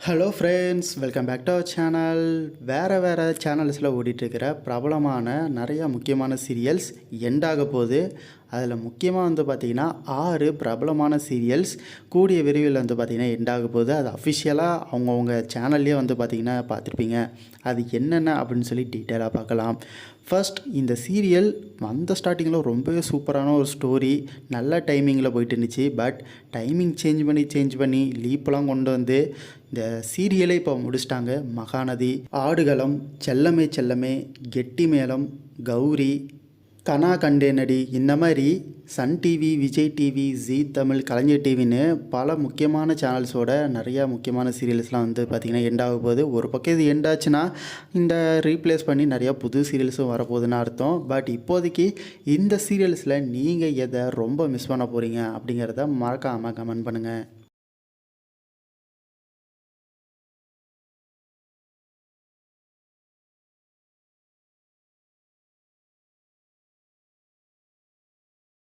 Hello friends, welcome back to our channel. வேறு சேனல்ஸில் ஓடிட்டுருக்கிற பிரபலமான நிறையா முக்கியமான சீரியல்ஸ் எண்டாக போகுது. அதில் முக்கியமாக பார்த்திங்கன்னா 6 பிரபலமான சீரியல்ஸ் கூடிய விரைவில் பார்த்திங்கன்னா எண்டாக போகுது. அது அஃபிஷியலாக அவங்கவுங்க சேனல்லே பார்த்திங்கன்னா பார்த்துருப்பீங்க. அது என்னென்ன அப்படின்னு சொல்லி டீட்டெயிலாக பார்க்கலாம். ஃபர்ஸ்ட், இந்த சீரியல் ஸ்டார்டிங்கில் ரொம்பவே சூப்பரான ஒரு ஸ்டோரி, நல்ல டைமிங்கில் போயிட்டு இருந்துச்சு. பட் டைமிங் சேஞ்ச் பண்ணி லீப்பெலாம் கொண்டு வந்து இந்த சீரியலே இப்போ முடிச்சிட்டாங்க. மகாநதி, ஆடுகளம், செல்லமே, கெட்டி மேளம், கௌரி, கனா கண்டேனடி, இந்த மாதிரி சன் டிவி, விஜய் டிவி, ஜீ தமிழ், கலைஞர் டிவின்னு பல முக்கியமான சேனல்ஸோட நிறையா முக்கியமான சீரியல்ஸ்லாம் பார்த்திங்கன்னா எண்டாக போகுது. ஒரு பக்கம் இது எண்டாச்சுன்னா இந்த ரீப்ளேஸ் பண்ணி நிறையா புது சீரியல்ஸும் வரப்போகுதுன்னு அர்த்தம். பட் இப்போதைக்கு இந்த சீரியல்ஸில் நீங்கள் எதை ரொம்ப மிஸ் பண்ண போகிறீங்க அப்படிங்கிறத மறக்காமல் கமெண்ட் பண்ணுங்கள்.